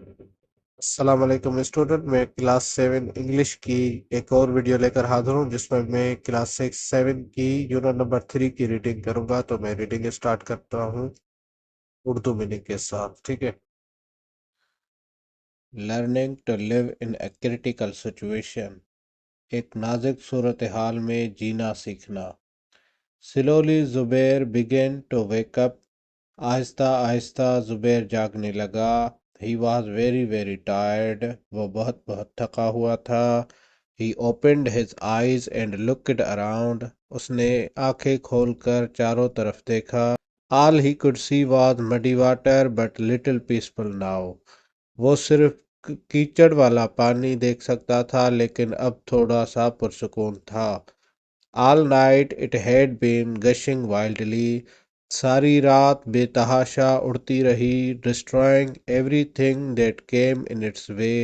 السلام علیکم اسٹوڈنٹ، میں کلاس 7 انگلش کی ایک اور ویڈیو لے کر حاضر ہوں جس میں کلاس 7 کی یونٹ نمبر 3 کی ریڈنگ کروں گا۔ تو میں ریڈنگ سٹارٹ کرتا ہوں اردو میننگ کے ساتھ، ٹھیک ہے۔ Learning to live in a critical situation, ایک نازک صورتحال میں جینا سیکھنا۔ Slowly Zubair began to wake up, آہستہ آہستہ زبیر جاگنے لگا۔ He was very very tired, وہ بہت تھکا ہوا تھا۔ He opened his eyes and looked around, اس نے آنکھیں کھول کر چاروں طرف دیکھا۔ آل ہی could see was muddy water but little peaceful now، وہ صرف کیچڑ والا پانی دیکھ سکتا تھا لیکن اب تھوڑا سا پرسکون تھا۔ All night it had been gushing wildly, ساری رات بے تحاشا اڑتی رہی۔ Destroying everything that came in its way,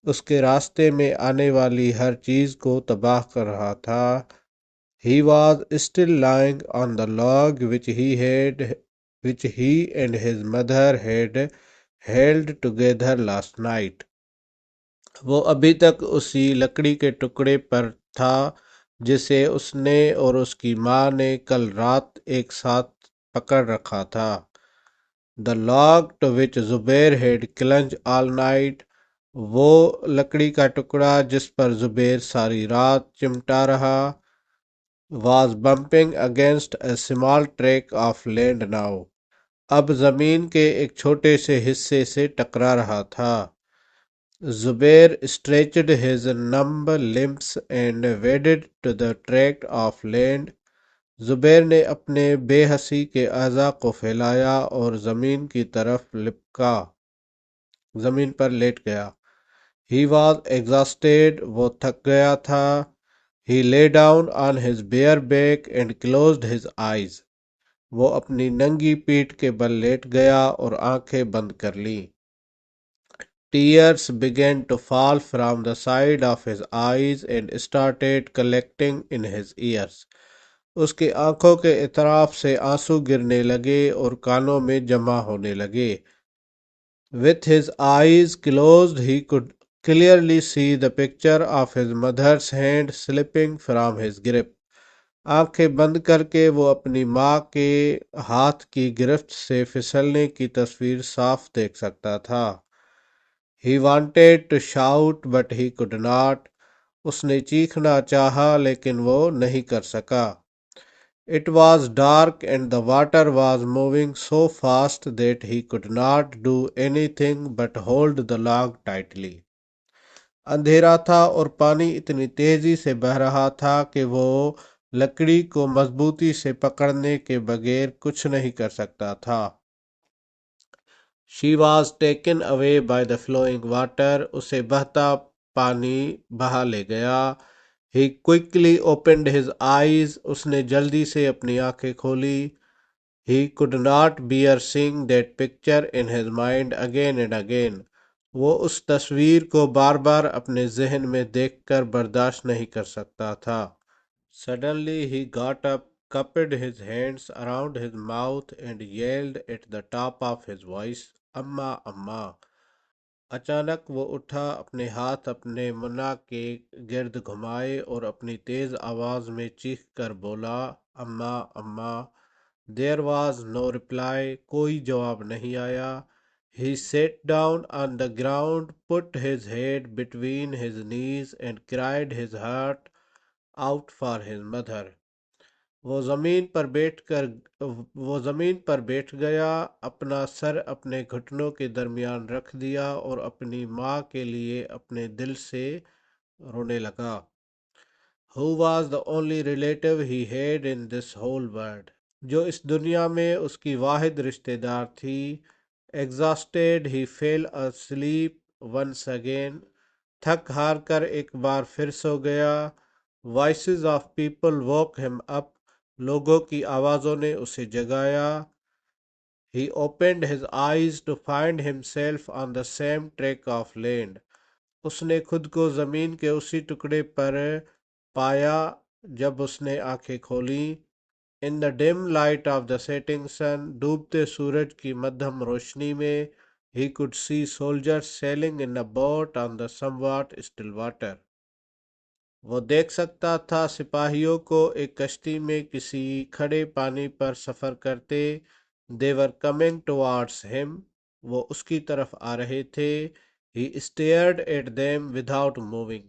اس کے راستے میں آنے والی ہر چیز کو تباہ کر رہا تھا۔ He was still lying on the log which he and his mother had held together last night، وہ ابھی تک اسی لکڑی کے ٹکڑے پر تھا جسے اس نے اور اس کی ماں نے کل رات ایک ساتھ پکڑ رکھا تھا۔ The log to which Zubair had clung all night، وہ لکڑی کا ٹکڑا جس پر زبیر ساری رات چمٹا رہا، was bumping against a small tract of land now، اب زمین کے ایک چھوٹے سے حصے سے ٹکرا رہا تھا۔ زبیر stretched his numb limbs and waded to the tract of land، زبیر نے اپنے بے حسی کے اعضاء کو پھیلایا اور زمین کی طرف لپکا، زمین پر لیٹ گیا۔ He was exhausted، وہ تھک گیا تھا۔ He lay down on his bare back and closed his eyes، وہ اپنی ننگی پیٹھ کے بل لیٹ گیا اور آنکھیں بند کر لیں۔ Tears began to fall from the side of his eyes and started collecting in his ears، اس کی آنکھوں کے اطراف سے آنسو گرنے لگے اور کانوں میں جمع ہونے لگے۔ With his eyes closed he could clearly see the picture of his mother's hand slipping from his grip، آنکھیں بند کر کے وہ اپنی ماں کے ہاتھ کی گرفت سے پھسلنے کی تصویر صاف دیکھ سکتا تھا۔ He wanted to shout but he could not، اس نے چیخنا چاہا لیکن وہ نہیں کر سکا۔ It was dark and the water was moving so fast that he could not do anything but hold the log tightly، اندھیرا تھا اور پانی اتنی تیزی سے بہہ رہا تھا کہ وہ لکڑی کو مضبوطی سے پکڑنے کے بغیر کچھ نہیں کر سکتا تھا۔ She was taken away by the flowing water، اسے بہتا پانی بہا لے گیا۔ He quickly opened his eyes، اس نے جلدی سے اپنی آنکھیں کھولی۔ He could not bear seeing that picture in his mind again and again، وہ اس تصویر کو بار بار اپنے ذہن میں دیکھ کر برداشت نہیں کر سکتا تھا۔ Suddenly he got up، cupped his hands around his mouth and yelled at the top of his voice، اماں اماں۔ اچانک وہ اٹھا، اپنے ہاتھ اپنے منہ کے گرد گھمائے اور اپنی تیز آواز میں چیخ کر بولا، اماں اماں۔ There was no reply، کوئی جواب نہیں آیا۔ He sat down on the ground، put his head between his knees and cried his heart out for his mother، وہ زمین پر بیٹھ گیا، اپنا سر اپنے گھٹنوں کے درمیان رکھ دیا اور اپنی ماں کے لیے اپنے دل سے رونے لگا۔ Who was the only relative he had in this whole world، جو اس دنیا میں اس کی واحد رشتہ دار تھی۔ Exhausted he fell asleep once again، تھک ہار کر ایک بار پھر سو گیا۔ Voices of people woke him up، لوگوں کی آوازوں نے اسے جگایا۔ He opened his eyes to find himself on the same tract of land، اس نے خود کو زمین کے اسی ٹکڑے پر پایا جب اس نے آنکھیں کھولیں۔ In the dim light of the setting sun، ڈوبتے سورج کی مدھم روشنی میں He could see soldiers sailing in a boat on the somewhat still water. وہ دیکھ سکتا تھا سپاہیوں کو ایک کشتی میں کسی کھڑے پانی پر سفر کرتے. They were coming towards him. وہ اس کی طرف آ رہے تھے. He stared at them without moving.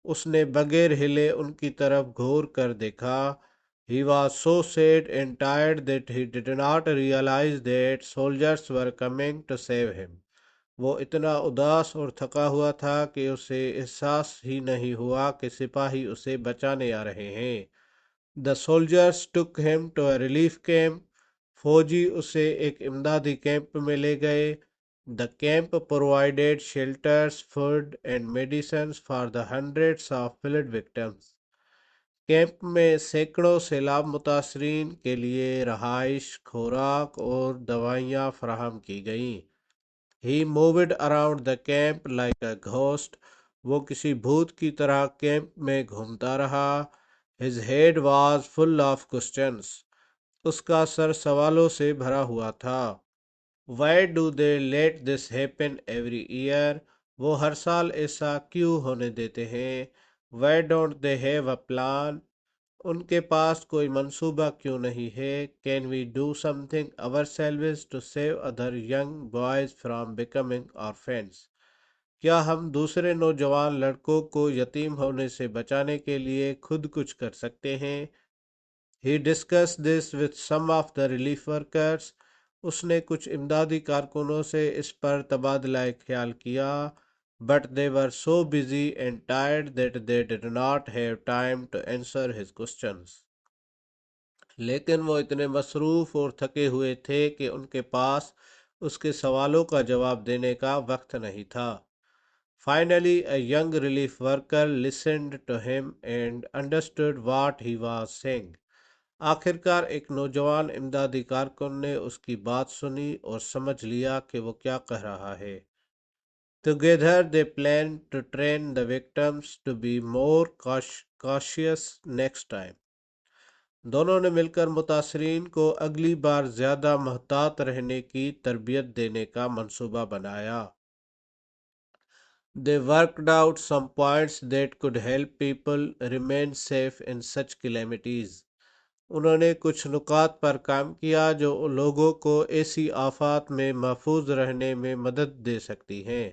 اس نے بغیر ہلے ان کی طرف گھور کر دیکھا. He was so sad and tired that he did not realize that soldiers were coming to save him. وہ اتنا اداس اور تھکا ہوا تھا کہ اسے احساس ہی نہیں ہوا کہ سپاہی اسے بچانے آ رہے ہیں. The soldiers took him to a relief camp. فوجی اسے ایک امدادی کیمپ میں لے گئے. The camp provided shelters, food and medicines for the hundreds of flood victims. Camp میں سینکڑوں سیلاب متاثرین کے لیے رہائش، خوراک اور دوائیاں فراہم کی گئیں. He moved around the camp like a ghost. وہ کسی بھوت کی طرح کیمپ میں گھومتا رہا. His head was full of questions. اس کا سر سوالوں سے بھرا ہوا تھا. Why do they let this happen every year? وہ ہر سال ایسا کیوں ہونے دیتے ہیں؟ Why don't they have a plan? ان کے پاس کوئی منصوبہ کیوں نہیں ہے؟ Can we do something ourselves to save other young boys from becoming orphans? کیا ہم دوسرے نوجوان لڑکوں کو یتیم ہونے سے بچانے کے لیے خود کچھ کر سکتے ہیں؟ He discussed this with some of the relief workers. اس نے کچھ امدادی کارکنوں سے اس پر تبادلہ خیال کیا. But they were so busy and tired that they did not have time to answer his questions. لیکن وہ اتنے مصروف اور تھکے ہوئے تھے کہ ان کے پاس اس کے سوالوں کا جواب دینے کا وقت نہیں تھا. Finally, a young relief worker listened to him and understood what he was saying. آخر کار ایک نوجوان امدادی کارکن نے اس کی بات سنی اور سمجھ لیا کہ وہ کیا کہہ رہا ہے. Together they planned to train the victims to be more cautious next time. دونوں نے مل کر متاثرین کو اگلی بار زیادہ محتاط رہنے کی تربیت دینے کا منصوبہ بنایا. They worked out some points that could help people remain safe in such calamities. انہوں نے کچھ نکات پر کام کیا جو لوگوں کو ایسی آفات میں محفوظ رہنے میں مدد دے سکتی ہیں.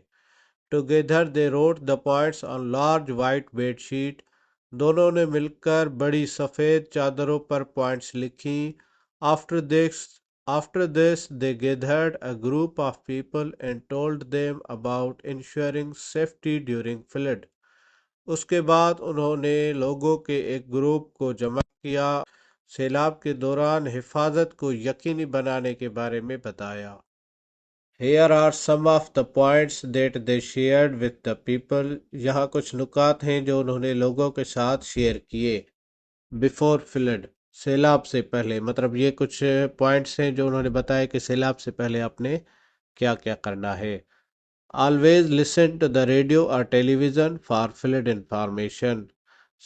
Together they wrote the points on large white bed sheet. دونوں نے مل کر بڑی سفید چادروں پر پوائنٹس لکھی. After this they gathered a group of people and told them about ensuring safety during flood. اس کے بعد انہوں نے لوگوں کے ایک گروپ کو جمع کیا. سیلاب کے دوران حفاظت کو یقینی بنانے کے بارے میں بتایا. Here are some of the points that they shared with the people. یہاں کچھ نکات ہیں جو انہوں نے لوگوں کے ساتھ شیئر کیے. Before flood, سیلاب سے پہلے، مطلب یہ کچھ پوائنٹس ہیں جو انہوں نے بتایا کہ سیلاب سے پہلے آپ نے کیا کیا کرنا ہے. Always listen to the radio or television for flood information.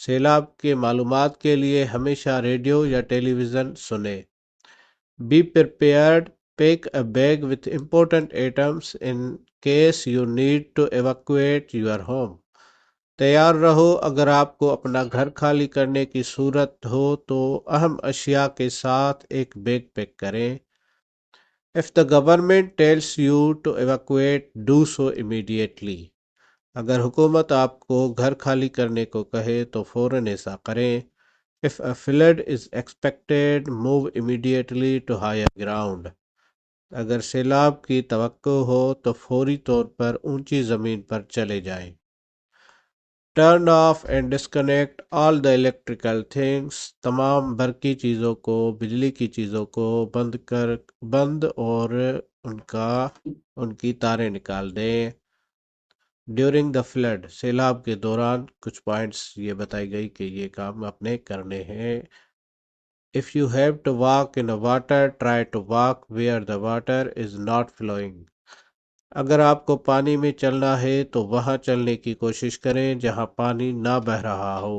سیلاب کے معلومات کے لیے ہمیشہ ریڈیو یا ٹیلی ویژن سنیں. Be prepared. Pack a bag with important items in case you need to evacuate your home. تیار رہو اگر آپ کو اپنا گھر خالی کرنے کی صورت ہو تو اہم اشیاء کے ساتھ ایک بیگ پیک کریں. If the government tells you to evacuate, do so immediately. اگر حکومت آپ کو گھر خالی کرنے کو کہے تو فوراً ایسا کریں. If a flood is expected, move immediately to higher ground. اگر سیلاب کی توقع ہو تو فوری طور پر اونچی زمین پر چلے جائیں. Turn off and disconnect all the electrical things. تمام برقی چیزوں کو، بجلی کی چیزوں کو بند اور ان کی تاریں نکال دیں. ڈیورنگ دا فلڈ، سیلاب کے دوران کچھ پوائنٹس یہ بتائی گئی کہ یہ کام آپ نے کرنے ہیں. If you have to walk in the water, try to walk where the water is not flowing. اگر آپ کو پانی میں چلنا ہے تو وہاں چلنے کی کوشش کریں جہاں پانی نہ بہہ رہا ہو.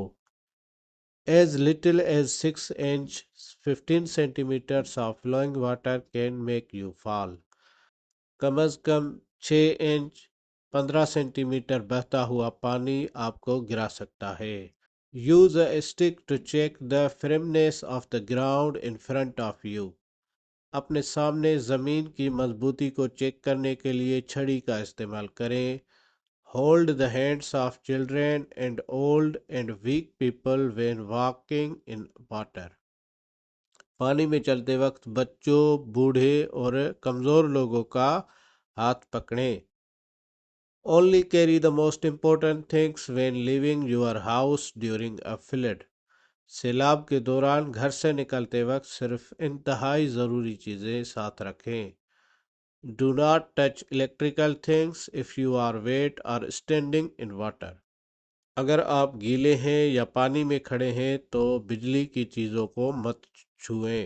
As little as 6 inch 15 centimeters of flowing water can make you fall. کم از کم 6 انچ 15 سینٹی میٹر بہتا ہوا پانی آپ کو گرا سکتا ہے۔ Use a stick to check the firmness of the ground in front of you. اپنے سامنے زمین کی مضبوطی کو چیک کرنے کے لیے چھڑی کا استعمال کریں۔ Hold the hands of children and old and weak people when walking in water. پانی میں چلتے وقت بچوں، بوڑھے اور کمزور لوگوں کا ہاتھ پکڑیں۔ Only carry the most important things when leaving your house during a flood۔ سیلاب کے دوران گھر سے نکلتے وقت صرف انتہائی ضروری چیزیں ساتھ رکھیں۔ Do not touch electrical things if you are wet or standing in water۔ اگر آپ گیلے ہیں یا پانی میں کھڑے ہیں تو بجلی کی چیزوں کو مت چھوئیں۔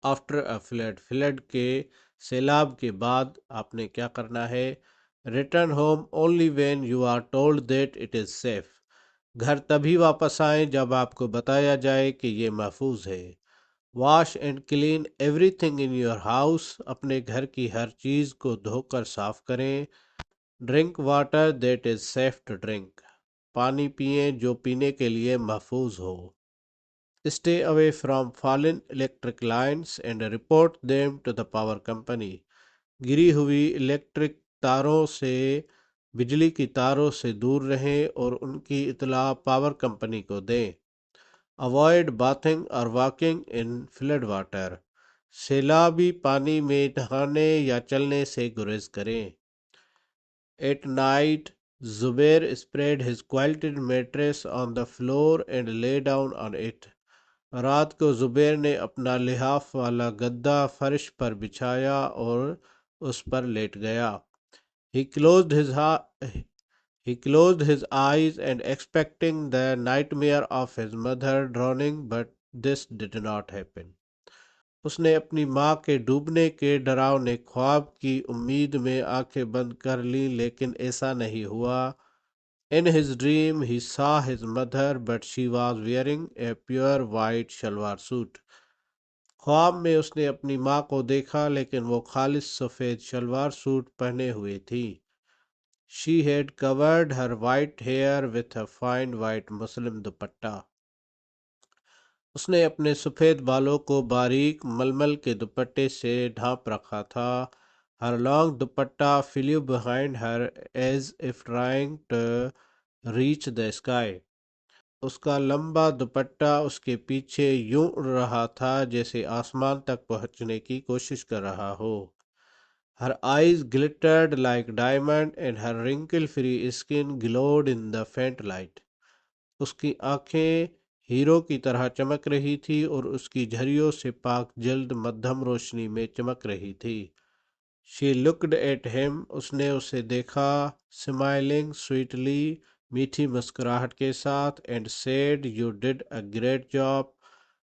آفٹر اے فلڈ، فلڈ کے سیلاب کے بعد آپ نے کیا کرنا ہے؟ Return home only when you are told that it is safe. گھر تبھی واپس آئیں جب آپ کو بتایا جائے کہ یہ محفوظ ہے۔ Wash and clean every thing in your house. اپنے گھر کی ہر چیز کو دھو کر صاف کریں۔ Drink water that is safe to drink. پانی پئیں جو پینے کے لیے محفوظ ہو۔ Stay away from fallen electric lines and report them to the power company. گری ہوئی الیکٹرک تاروں سے، بجلی کی تاروں سے دور رہیں اور ان کی اطلاع پاور کمپنی کو دیں۔ اوائڈ باتھنگ اور واکنگ ان فلڈ واٹر۔ سیلابی پانی میں نہانے یا چلنے سے گریز کریں۔ At night Zubair spread his quilted mattress on the floor and lay down on it۔ رات کو زبیر نے اپنا لحاف والا گدا فرش پر بچھایا اور اس پر لیٹ گیا۔ He closed his eyes and expecting the nightmare of his mother drowning, but this did not happen۔ اس نے اپنی ماں کے ڈوبنے کے ڈراؤنے خواب کی امید میں آنکھیں بند کر لیں، لیکن ایسا نہیں ہوا۔ In his dream he saw his mother, but she was wearing a pure white shalwar suit. خواب میں اس نے اپنی ماں کو دیکھا لیکن وہ خالص سفید شلوار سوٹ پہنے ہوئے تھی۔ She had covered her white hair with a fine white muslin دوپٹہ۔ اس نے اپنے سفید بالوں کو باریک ململ کے دوپٹے سے ڈھانپ رکھا تھا۔ Her long dupatta flew behind her as if trying to reach the sky۔ اس کا لمبا دوپٹہ اس کے پیچھے یوں اڑ رہا تھا جیسے آسمان تک پہنچنے کی کوشش کر رہا ہو۔ Her eyes glittered like diamond and her wrinkle-free skin glowed in the faint light۔ اس کی آنکھیں ہیرو کی طرح چمک رہی تھی اور اس کی جھریوں سے پاک جلد مدھم روشنی میں چمک رہی تھی۔ She looked at him۔ اس نے اسے دیکھا، smiling sweetly، میٹھی مسکراہٹ کے ساتھ، and said you did a great job۔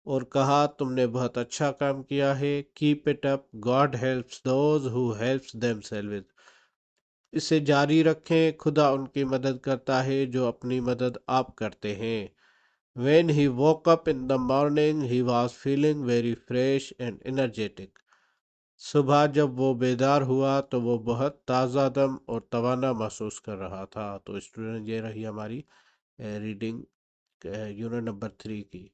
اور کہا تم نے بہت اچھا کام کیا ہے۔ Keep it up۔ God helps those who helps themselves۔ اسے جاری رکھیں، خدا ان کی مدد کرتا ہے جو اپنی مدد آپ کرتے ہیں۔ When he woke up in the morning he was feeling very fresh and energetic۔ صبح جب وہ بیدار ہوا تو وہ بہت تازہ دم اور توانا محسوس کر رہا تھا۔ تو اسٹوڈنٹ یہ رہی ہماری ریڈنگ یونٹ نمبر 3 کی۔